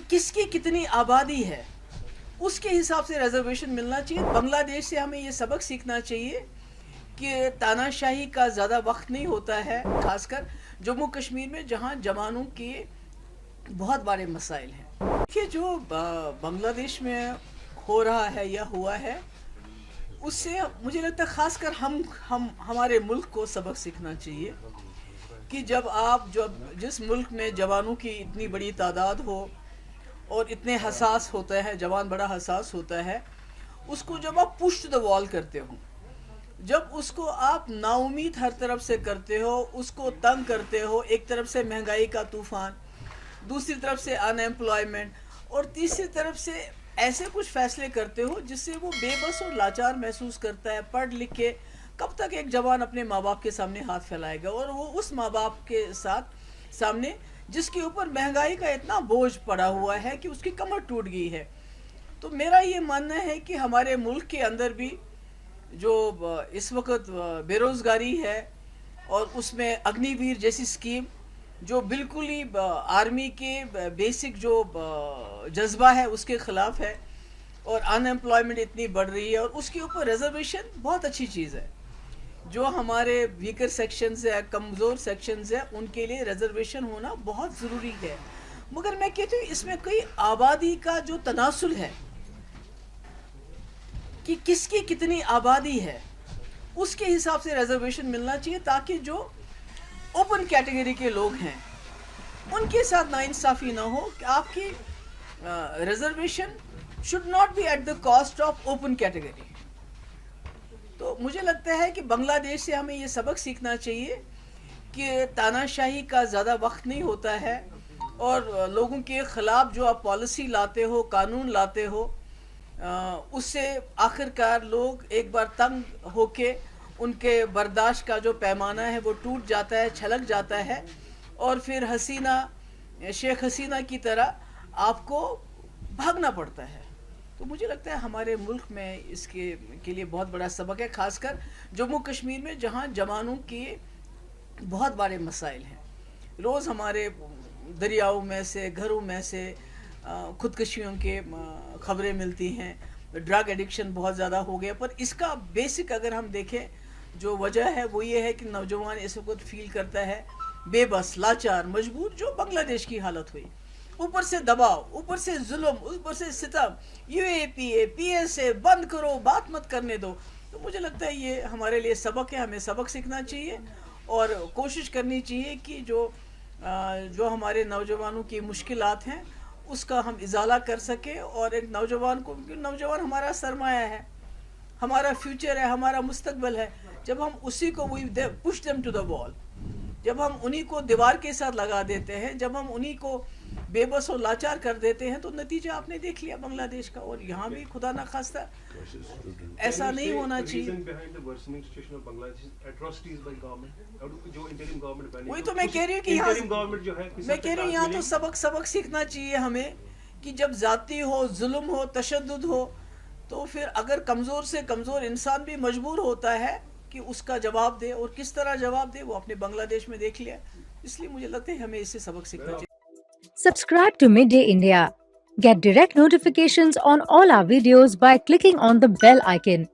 کس کی کتنی آبادی ہے اس کے حساب سے ریزرویشن ملنا چاہیے. بنگلہ دیش سے ہمیں یہ سبق سیکھنا چاہیے کہ تاناشاہی کا زیادہ وقت نہیں ہوتا ہے، خاص کر جموں کشمیر میں جہاں جوانوں کے بہت بڑے مسائل ہیں. دیکھیے جو بنگلہ دیش میں ہو رہا ہے یا ہوا ہے، اس سے مجھے لگتا ہے خاص کر ہمارے ملک کو سبق سیکھنا چاہیے کہ جس ملک میں جوانوں کی اتنی بڑی تعداد ہو اور اتنے حساس ہوتا ہے، جوان بڑا حساس ہوتا ہے، اس کو جب آپ پش ٹو دا وال کرتے ہو، جب اس کو آپ نا امید ہر طرف سے کرتے ہو، اس کو تنگ کرتے ہو، ایک طرف سے مہنگائی کا طوفان، دوسری طرف سے ان ایمپلائمنٹ، اور تیسری طرف سے ایسے کچھ فیصلے کرتے ہو جس سے وہ بے بس اور لاچار محسوس کرتا ہے. پڑھ لکھ کے کب تک ایک جوان اپنے ماں باپ کے سامنے ہاتھ پھیلائے گا، اور وہ اس ماں باپ کے سامنے جس کے اوپر مہنگائی کا اتنا بوجھ پڑا ہوا ہے کہ اس کی کمر ٹوٹ گئی ہے. تو میرا یہ ماننا ہے کہ ہمارے ملک کے اندر بھی جو اس وقت بے روزگاری ہے، اور اس میں اگنی ویر جیسی اسکیم جو بالکل ہی آرمی کے بیسک جو جذبہ ہے اس کے خلاف ہے، اور ان ایمپلائمنٹ اتنی بڑھ رہی ہے، اور اس کے اوپر ریزرویشن بہت اچھی چیز ہے. جو ہمارے ویکر سیکشنز ہیں، کمزور سیکشنز ہیں، ان کے لیے ریزرویشن ہونا بہت ضروری ہے. مگر میں کہتی ہوں اس میں کوئی آبادی کا جو تناسل ہے کہ کس کی کتنی آبادی ہے، اس کے حساب سے ریزرویشن ملنا چاہیے، تاکہ جو اوپن کیٹیگری کے لوگ ہیں ان کے ساتھ ناانصافی نہ ہو کہ آپ کی reservation should not be at the cost of open category. تو مجھے لگتا ہے کہ بنگلہ دیش سے ہمیں یہ سبق سیکھنا چاہیے کہ تاناشاہی کا زیادہ وقت نہیں ہوتا ہے، اور لوگوں کے خلاف جو آپ پالیسی لاتے ہو، قانون لاتے ہو، اس سے آخر کار لوگ ایک بار تنگ ہو کے ان کے برداشت کا جو پیمانہ ہے وہ ٹوٹ جاتا ہے، چھلک جاتا ہے، اور پھر شیخ حسینہ کی طرح آپ کو بھاگنا پڑتا ہے. تو مجھے لگتا ہے ہمارے ملک میں اس کے لیے بہت بڑا سبق ہے، خاص کر جموں کشمیر میں جہاں جوانوں کے بہت بڑے مسائل ہیں. روز ہمارے دریاؤں میں سے، گھروں میں سے خودکشیوں کے خبریں ملتی ہیں. ڈرگ ایڈکشن بہت زیادہ ہو گیا، پر اس کا بیسک اگر ہم دیکھیں جو وجہ ہے وہ یہ ہے کہ نوجوان اس وقت فیل کرتا ہے بے بس، لاچار، مجبور، جو بنگلہ دیش کی حالت ہوئی. اوپر سے دباؤ، اوپر سے ظلم، اوپر سے ستم، you a P a, P S A, بند کرو، بات مت کرنے دو. تو مجھے لگتا ہے یہ ہمارے لیے سبق ہے، ہمیں سبق سیکھنا چاہیے اور کوشش کرنی چاہیے کہ جو ہمارے نوجوانوں کی مشکلات ہیں اس کا ہم ازالہ کر سکیں. اور ایک نوجوان ہمارا سرمایہ ہے، ہمارا فیوچر ہے، ہمارا مستقبل ہے. جب ہم اسی کو پش دیم ٹو دا وال، جب ہم انہی کو دیوار کے ساتھ لگا دیتے ہیں، جب ہم انہی کو بے بس اور لاچار کر دیتے ہیں، تو نتیجہ آپ نے دیکھ لیا بنگلہ دیش کا. اور یہاں بھی خدا نخواستہ ایسا نہیں ہونا چاہیے. وہی تو میں کہہ رہی ہوں کہ یہاں تو سبق سیکھنا چاہیے ہمیں کہ جب ذاتی ہو، ظلم ہو، تشدد ہو، تو پھر اگر کمزور سے کمزور انسان بھی مجبور ہوتا ہے کہ اس کا جواب دے، اور کس طرح جواب دے وہ اپنے بنگلہ دیش میں دیکھ لیا. اس لیے مجھے لگتا ہے ہمیں اس سے سبق سیکھنا چاہیے. Subscribe to Midday India. Get direct notifications on all our videos by clicking on the bell icon.